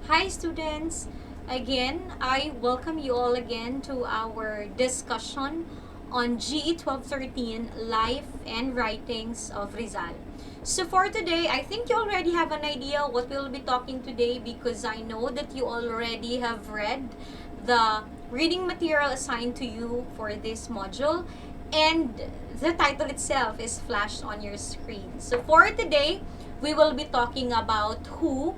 Hi students! Again, I welcome you all again to our discussion on GE 1213 Life and Writings of Rizal. So for today, I think you already have an idea what we'll be talking today because I know that you already have read the reading material assigned to you for this module, and the title itself is flashed on your screen. So for today, we will be talking about who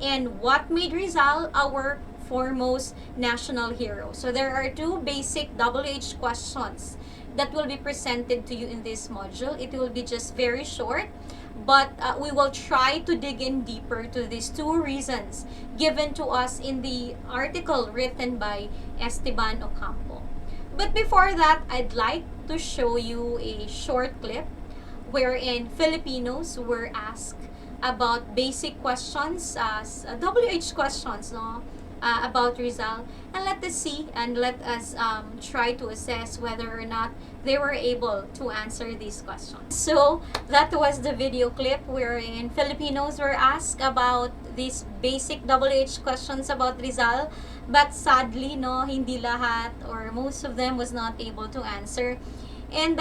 and what made Rizal our foremost national hero. So there are two basic WH questions that will be presented to you in this module. It will be just very short, but we will try to dig in deeper to these two reasons given to us in the article written by Esteban Ocampo. But before that, I'd like to show you a short clip wherein Filipinos were asked about basic questions, WH questions, no, about Rizal, and let us see and let us try to assess whether or not they were able to answer these questions. So that was the video clip wherein Filipinos were asked about these basic WH questions about Rizal, but sadly, no, hindi lahat or most of them was not able to answer. And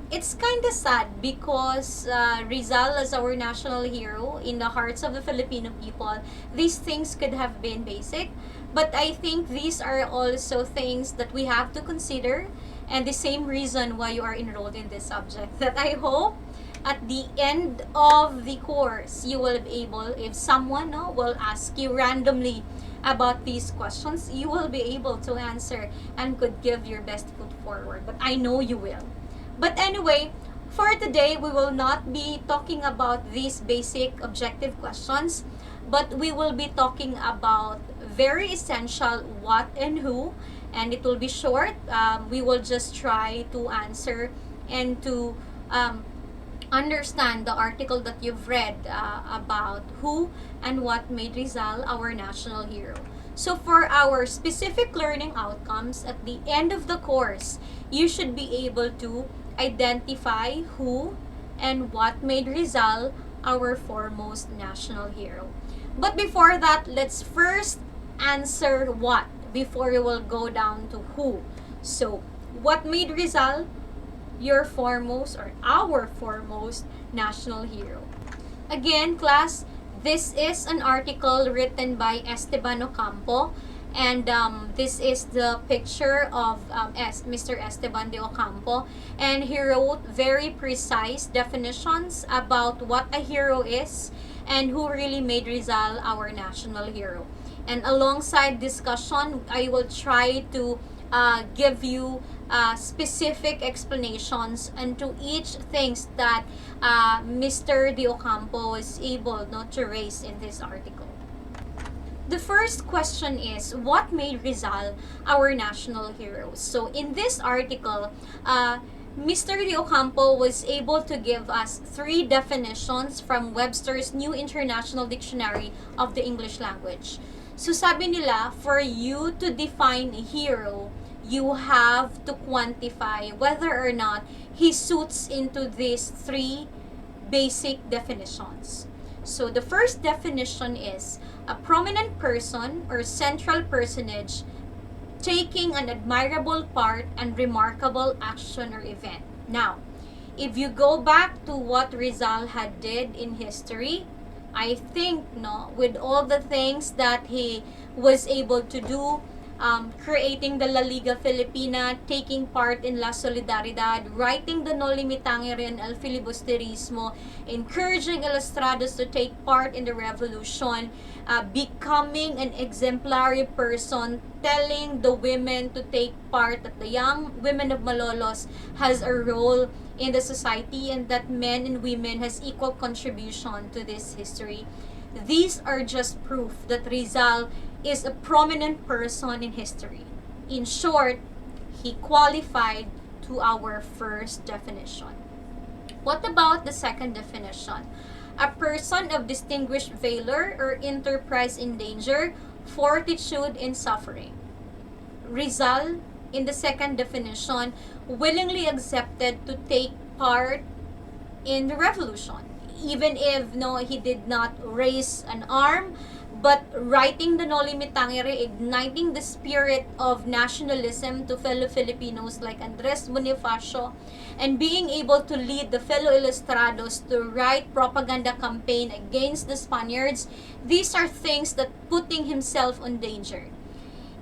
it's kind of sad because Rizal as our national hero in the hearts of the Filipino people, these things could have been basic. But I think these are also things that we have to consider, and the same reason why you are enrolled in this subject. That I hope at the end of the course, you will be able, if someone will ask you randomly about these questions, you will be able to answer and could give your best foot forward. But I know you will. But anyway, for today, we will not be talking about these basic objective questions, but we will be talking about very essential what and who, and it will be short. We will just try to answer and to understand the article that you've read about who and what made Rizal our national hero. So for our specific learning outcomes at the end of the course, you should be able to identify who and what made Rizal our foremost national hero. But before that, let's first answer what before we will go down to who. So, what made Rizal your foremost or our foremost national hero? Again, class, this is an article written by Esteban Ocampo, and this is the picture of Mr. Esteban de Ocampo, and he wrote very precise definitions about what a hero is and who really made Rizal our national hero. And alongside discussion, I will try to give you specific explanations into each things that Mr. De Ocampo was able not to raise in this article. The first question is, what made Rizal our national hero? So in this article, Mr. De Ocampo was able to give us three definitions from Webster's New International Dictionary of the English Language. So sabi nila, for you to define a hero, you have to quantify whether or not he suits into these three basic definitions. So the first definition is a prominent person or central personage taking an admirable part and remarkable action or event. Now, if you go back to what Rizal had did in history, I think with all the things that he was able to do, creating the La Liga Filipina, taking part in La Solidaridad, writing the No Limitangere and El Filibusterismo, encouraging Ilustrados to take part in the revolution, becoming an exemplary person, telling the women to take part, that the young women of Malolos has a role in the society and that men and women has equal contribution to this history. These are just proof that Rizal is a prominent person in history. In short, he qualified to our first definition. What about the second definition? A person of distinguished valor or enterprise in danger, fortitude in suffering. Rizal, in the second definition, willingly accepted to take part in the revolution. Even if he did not raise an arm, but writing the Noli Me Tangere, igniting the spirit of nationalism to fellow Filipinos like Andres Bonifacio, and being able to lead the fellow Ilustrados to write propaganda campaign against the Spaniards, these are things that putting himself on danger.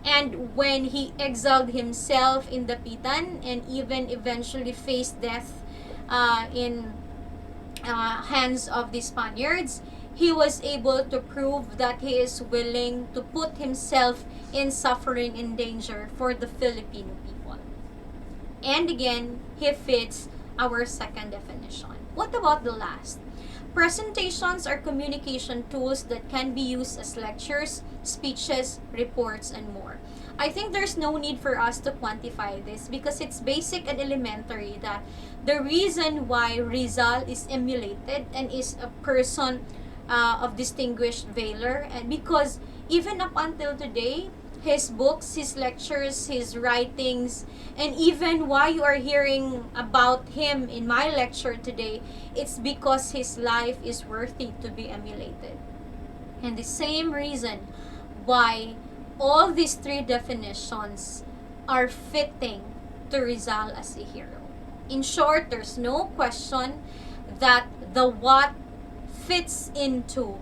And when he exiled himself in the Pitan and even eventually faced death in hands of the Spaniards, he was able to prove that he is willing to put himself in suffering and danger for the Filipino people. And again, he fits our second definition. What about the last? Presentations are communication tools that can be used as lectures, speeches, reports, and more. I think there's no need for us to quantify this because it's basic and elementary that the reason why Rizal is emulated and is a person of distinguished valor, and because even up until today, his books, his lectures, his writings, and even why you are hearing about him in my lecture today, it's because his life is worthy to be emulated. And the same reason why all these three definitions are fitting to Rizal as a hero. In short, there's no question that the what fits into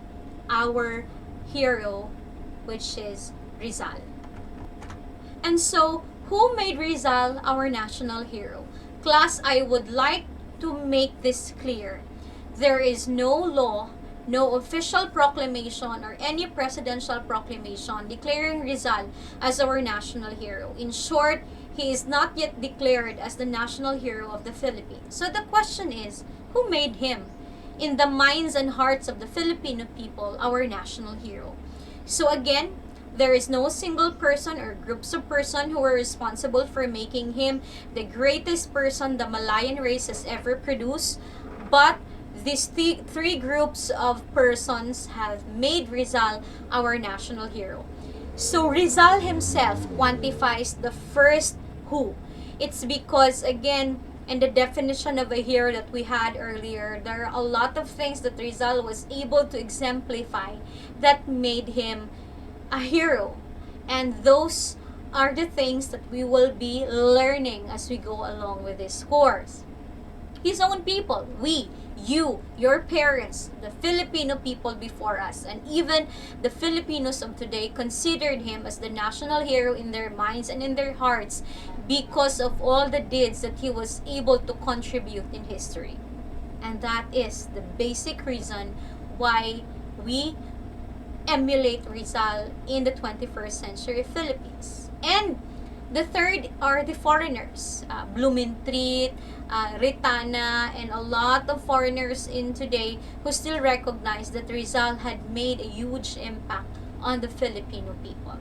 our hero, which is Rizal. And so, who made Rizal our national hero? Class, I would like to make this clear. There is no law, no official proclamation, or any presidential proclamation declaring Rizal as our national hero. In short, he is not yet declared as the national hero of the Philippines. So the question is, who made him, in the minds and hearts of the Filipino people, our national hero? So again, there is no single person or groups of person who are responsible for making him the greatest person the Malayan race has ever produced, but these three groups of persons have made Rizal our national hero. So Rizal himself quantifies the first who. It's because, again, in the definition of a hero that we had earlier, there are a lot of things that Rizal was able to exemplify that made him a hero. And those are the things that we will be learning as we go along with this course. His own people, we, you, your parents, the Filipino people before us, and even the Filipinos of today considered him as the national hero in their minds and in their hearts because of all the deeds that he was able to contribute in history. And that is the basic reason why we emulate Rizal in the 21st century Philippines. And the third are the foreigners, Blumentritt, Ritana, and a lot of foreigners in today who still recognize that Rizal had made a huge impact on the Filipino people.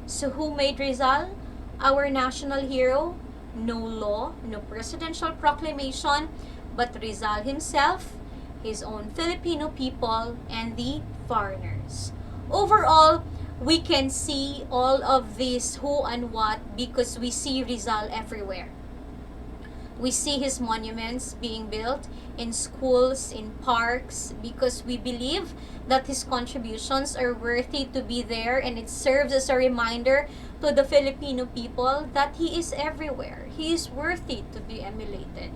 So who made Rizal our national hero? No law, no presidential proclamation, but Rizal himself, his own Filipino people, and the foreigners. Overall, we can see all of this who and what because we see Rizal everywhere. We see his monuments being built in schools, in parks, because we believe that his contributions are worthy to be there, and it serves as a reminder to the Filipino people that he is everywhere. He is worthy to be emulated.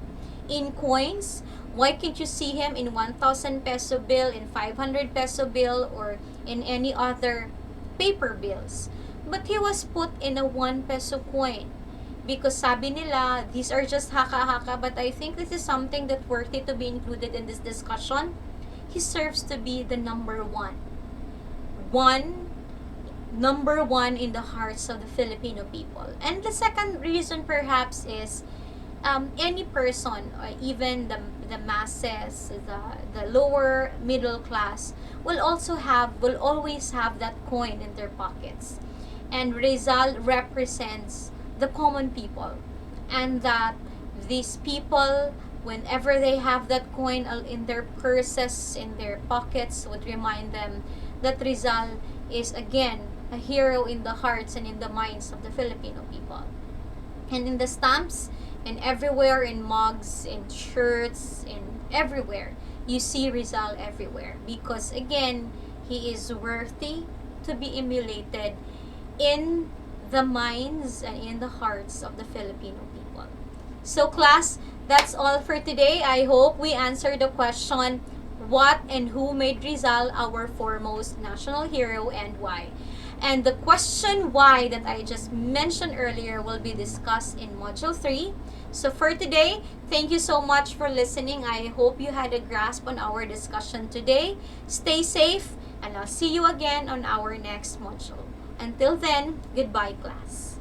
In coins, why can't you see him in 1,000 peso bill, in 500 peso bill, or in any other paper bills? But he was put in a 1 peso coin. Because sabi nila, these are just haka-haka, but I think this is something that's worthy to be included in this discussion. He serves to be the number one. Number one in the hearts of the Filipino people. And the second reason perhaps is any person, or even the masses, the lower middle class, will always have that coin in their pockets. And Rizal represents the common people, and that these people, whenever they have that coin in their purses, in their pockets, would remind them that Rizal is again a hero in the hearts and in the minds of the Filipino people. And in the stamps, and everywhere, in mugs, in shirts, in everywhere, you see Rizal everywhere, because again, he is worthy to be emulated in the minds and in the hearts of the Filipino people. So class, that's all for today. I hope we answered the question, what and who made Rizal our foremost national hero and why? And the question why that I just mentioned earlier will be discussed in Module 3. So for today, thank you so much for listening. I hope you had a grasp on our discussion today. Stay safe, and I'll see you again on our next module. Until then, goodbye class.